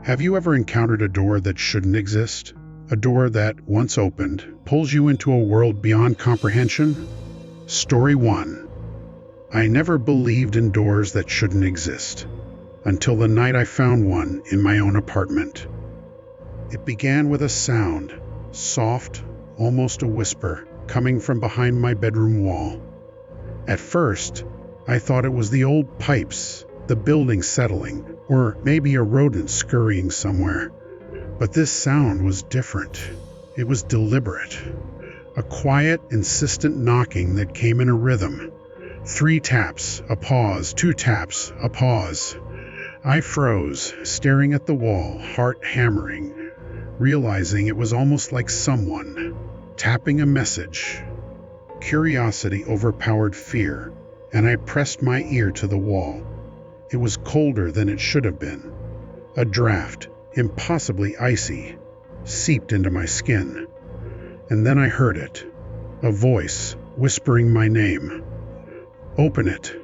Have you ever encountered a door that shouldn't exist? A door that, once opened, pulls you into a world beyond comprehension? Story 1. I never believed in doors that shouldn't exist, until the night I found one in my own apartment. It began with a sound, soft, almost a whisper, coming from behind my bedroom wall. At first, I thought it was the old pipes, the building settling, or maybe a rodent scurrying somewhere. But this sound was different. It was deliberate. A quiet, insistent knocking that came in a rhythm. 3 taps, a pause, 2 taps, a pause. I froze, staring at the wall, heart hammering, realizing it was almost like someone tapping a message. Curiosity overpowered fear, and I pressed my ear to the wall. It was colder than it should have been. A draft, impossibly icy, seeped into my skin. And then I heard it, a voice whispering my name. "Open it."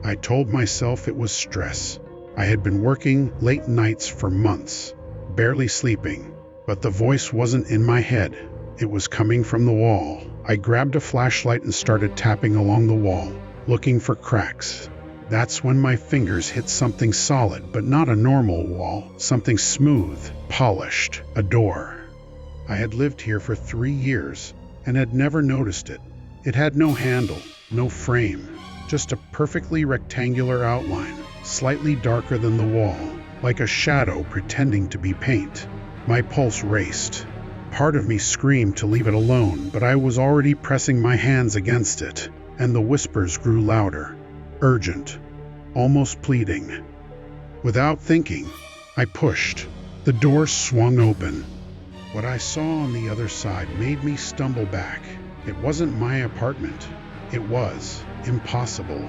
I told myself it was stress. I had been working late nights for months, barely sleeping, but the voice wasn't in my head. It was coming from the wall. I grabbed a flashlight and started tapping along the wall, looking for cracks. That's when my fingers hit something solid, but not a normal wall, something smooth, polished, a door. I had lived here for 3 years and had never noticed it. It had no handle, no frame, just a perfectly rectangular outline, slightly darker than the wall, like a shadow pretending to be paint. My pulse raced. Part of me screamed to leave it alone, but I was already pressing my hands against it, and the whispers grew louder. Urgent, almost pleading. Without thinking, I pushed. The door swung open. What I saw on the other side made me stumble back. It wasn't my apartment. It was impossible.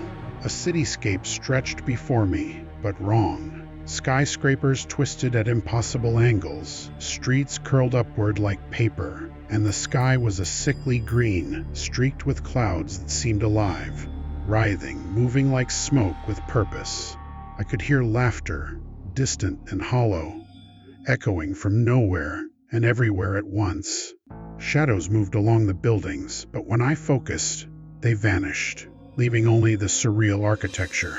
A cityscape stretched before me, but wrong. Skyscrapers twisted at impossible angles, streets curled upward like paper, and the sky was a sickly green, streaked with clouds that seemed alive. Writhing, moving like smoke with purpose. I could hear laughter, distant and hollow, echoing from nowhere and everywhere at once. Shadows moved along the buildings, but when I focused, they vanished, leaving only the surreal architecture.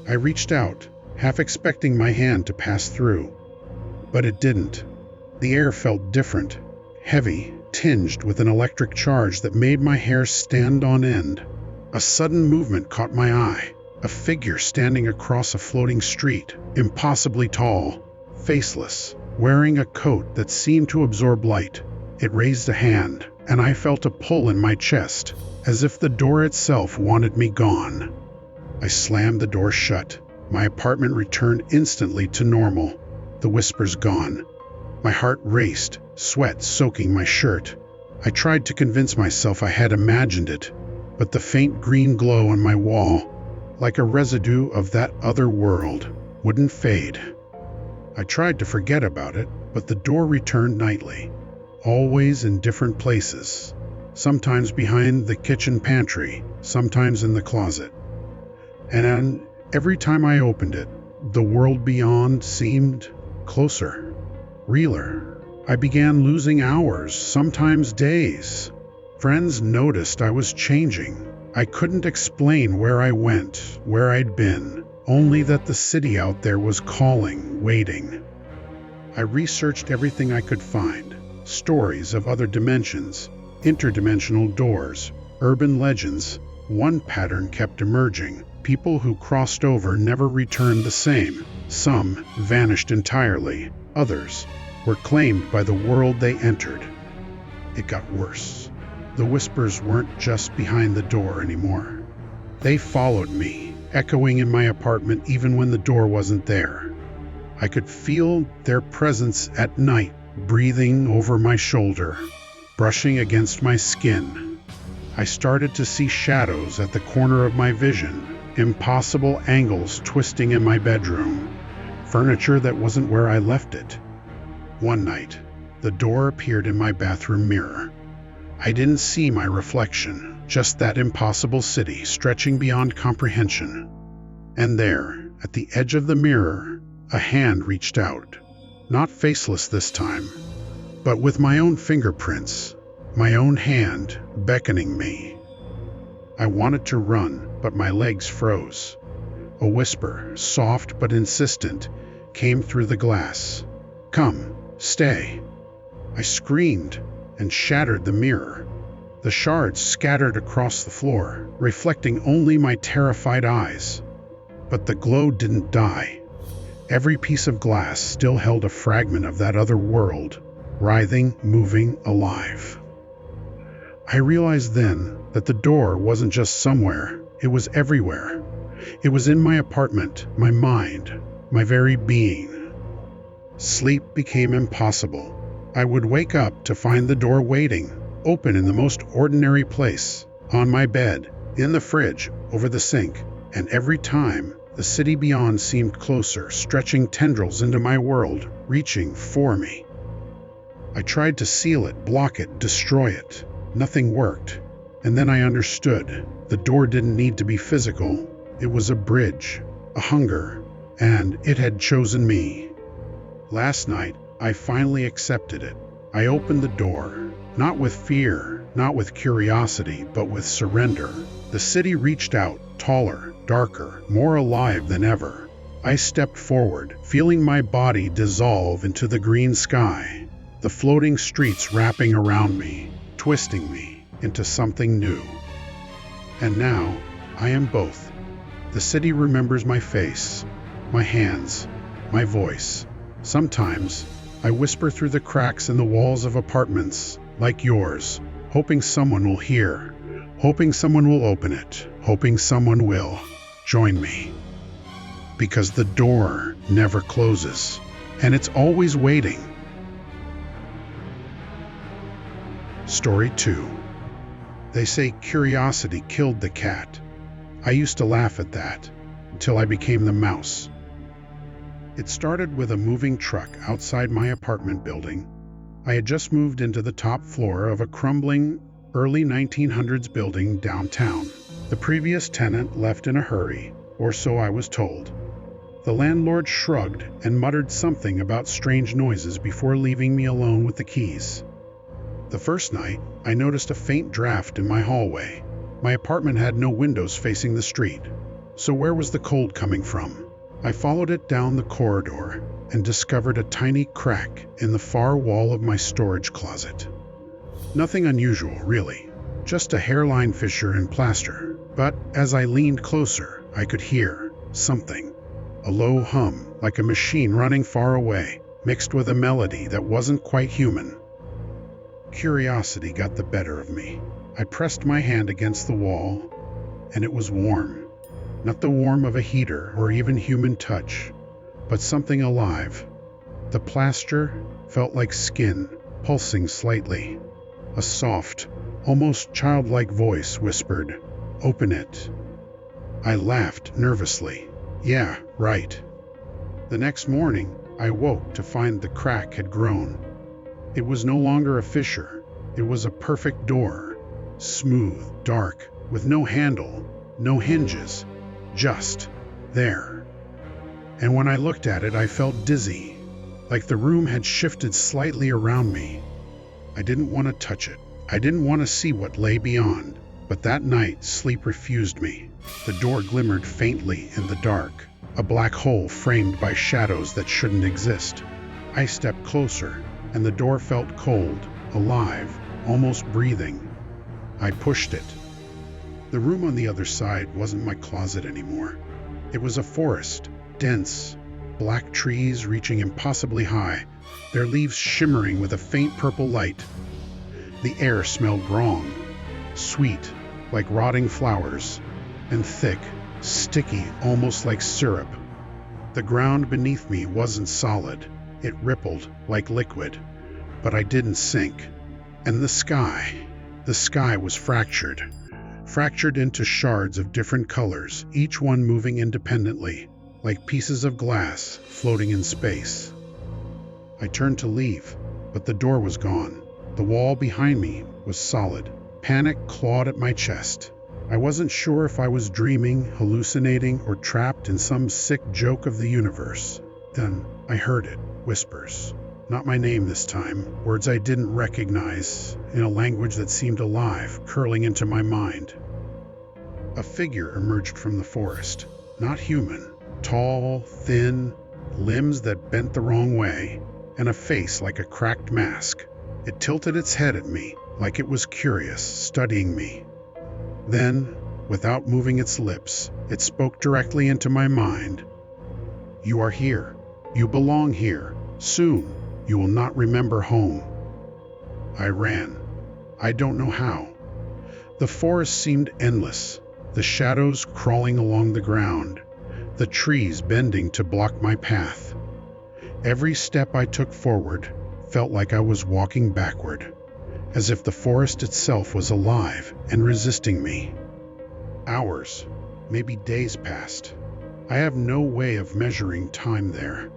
I reached out, half expecting my hand to pass through, but it didn't. The air felt different, heavy, tinged with an electric charge that made my hair stand on end. A sudden movement caught my eye, a figure standing across a floating street, impossibly tall, faceless, wearing a coat that seemed to absorb light. It raised a hand, and I felt a pull in my chest, as if the door itself wanted me gone. I slammed the door shut. My apartment returned instantly to normal, the whispers gone. My heart raced, sweat soaking my shirt. I tried to convince myself I had imagined it, but the faint green glow on my wall, like a residue of that other world, wouldn't fade. I tried to forget about it, but the door returned nightly, always in different places, sometimes behind the kitchen pantry, sometimes in the closet. And every time I opened it, the world beyond seemed closer, realer. I began losing hours, sometimes days. Friends noticed I was changing. I couldn't explain where I went, where I'd been, only that the city out there was calling, waiting. I researched everything I could find. Stories of other dimensions, interdimensional doors, urban legends. One pattern kept emerging. People who crossed over never returned the same. Some vanished entirely. Others were claimed by the world they entered. It got worse. The whispers weren't just behind the door anymore. They followed me, echoing in my apartment even when the door wasn't there. I could feel their presence at night, breathing over my shoulder, brushing against my skin. I started to see shadows at the corner of my vision, impossible angles twisting in my bedroom, furniture that wasn't where I left it. One night, the door appeared in my bathroom mirror. I didn't see my reflection, just that impossible city stretching beyond comprehension. And there, at the edge of the mirror, A hand reached out, not faceless this time, but with my own fingerprints, my own hand beckoning me. I wanted to run, but my legs froze. A whisper, soft but insistent, came through the glass. "Come, stay." I screamed and shattered the mirror. The shards scattered across the floor, reflecting only my terrified eyes. But the glow didn't die. Every piece of glass still held a fragment of that other world, writhing, moving, alive. I realized then that the door wasn't just somewhere, it was everywhere. It was in my apartment, my mind, my very being. Sleep became impossible. I would wake up to find the door waiting, open in the most ordinary place, on my bed, in the fridge, over the sink, and every time, the city beyond seemed closer, stretching tendrils into my world, reaching for me. I tried to seal it, block it, destroy it. Nothing worked. And then I understood. The door didn't need to be physical. It was a bridge, a hunger, and it had chosen me. Last night, I finally accepted it. I opened the door, not with fear, not with curiosity, but with surrender. The city reached out, taller, darker, more alive than ever. I stepped forward, feeling my body dissolve into the green sky, the floating streets wrapping around me, twisting me into something new. And now, I am both. The city remembers my face, my hands, my voice. Sometimes, I whisper through the cracks in the walls of apartments, like yours, hoping someone will hear, hoping someone will open it, hoping someone will join me. Because the door never closes, and it's always waiting. Story 2. They say curiosity killed the cat. I used to laugh at that, until I became the mouse. It started with a moving truck outside my apartment building. I had just moved into the top floor of a crumbling, early 1900s building downtown. The previous tenant left in a hurry, or so I was told. The landlord shrugged and muttered something about strange noises before leaving me alone with the keys. The first night, I noticed a faint draft in my hallway. My apartment had no windows facing the street, so where was the cold coming from? I followed it down the corridor and discovered a tiny crack in the far wall of my storage closet. Nothing unusual, really, just a hairline fissure in plaster. But as I leaned closer, I could hear something. A low hum, like a machine running far away, mixed with a melody that wasn't quite human. Curiosity got the better of me. I pressed my hand against the wall, and it was warm. Not the warmth of a heater or even human touch, but something alive. The plaster felt like skin, pulsing slightly. A soft, almost childlike voice whispered, "Open it." I laughed nervously. Yeah, right. The next morning, I woke to find the crack had grown. It was no longer a fissure. It was a perfect door. Smooth, dark, with no handle, no hinges, just there. And when I looked at it, I felt dizzy, like the room had shifted slightly around me. I didn't want to touch it. I didn't want to see what lay beyond. But that night, sleep refused me. The door glimmered faintly in the dark, a black hole framed by shadows that shouldn't exist. I stepped closer, and the door felt cold, alive, almost breathing. I pushed it. The room on the other side wasn't my closet anymore. It was a forest, dense, black trees reaching impossibly high, their leaves shimmering with a faint purple light. The air smelled wrong, sweet, like rotting flowers, and thick, sticky, almost like syrup. The ground beneath me wasn't solid. It rippled like liquid, but I didn't sink. And the sky was fractured into shards of different colors, each one moving independently, like pieces of glass floating in space. I turned to leave, but the door was gone. The wall behind me was solid. Panic clawed at my chest. I wasn't sure if I was dreaming, hallucinating, or trapped in some sick joke of the universe. Then I heard it, whispers. Not my name this time, words I didn't recognize, in a language that seemed alive, curling into my mind. A figure emerged from the forest, not human, tall, thin, limbs that bent the wrong way, and a face like a cracked mask. It tilted its head at me, like it was curious, studying me. Then, without moving its lips, it spoke directly into my mind. "You are here. You belong here. Soon, you will not remember home." I ran. I don't know how. The forest seemed endless, the shadows crawling along the ground, the trees bending to block my path. Every step I took forward felt like I was walking backward, as if the forest itself was alive and resisting me. Hours, maybe days passed. I have no way of measuring time there.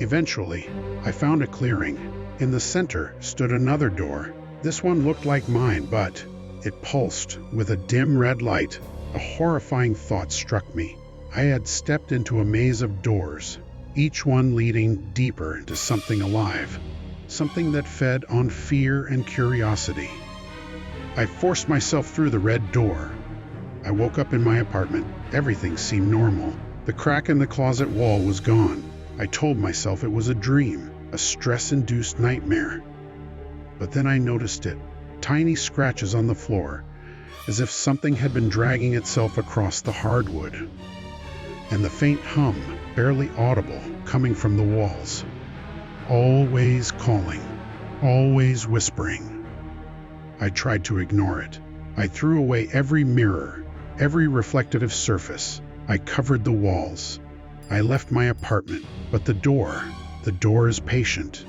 Eventually, I found a clearing. In the center stood another door. This one looked like mine, but it pulsed with a dim red light. A horrifying thought struck me. I had stepped into a maze of doors, each one leading deeper into something alive, something that fed on fear and curiosity. I forced myself through the red door. I woke up in my apartment. Everything seemed normal. The crack in the closet wall was gone. I told myself it was a dream, a stress-induced nightmare. But then I noticed it, tiny scratches on the floor, as if something had been dragging itself across the hardwood. And the faint hum, barely audible, coming from the walls. Always calling, always whispering. I tried to ignore it. I threw away every mirror, every reflective surface. I covered the walls. I left my apartment, but the door is patient.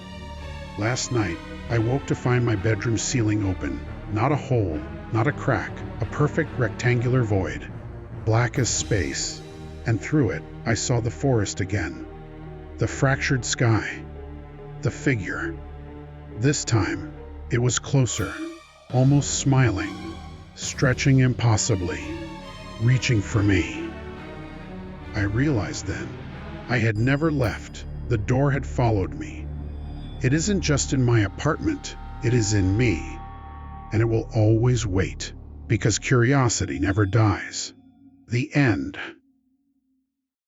Last night, I woke to find my bedroom ceiling open. Not a hole, not a crack, a perfect rectangular void, black as space. And through it, I saw the forest again. The fractured sky. The figure. This time, it was closer, almost smiling, stretching impossibly, reaching for me. I realized then, I had never left. The door had followed me. It isn't just in my apartment, it is in me. And it will always wait, because curiosity never dies. The end.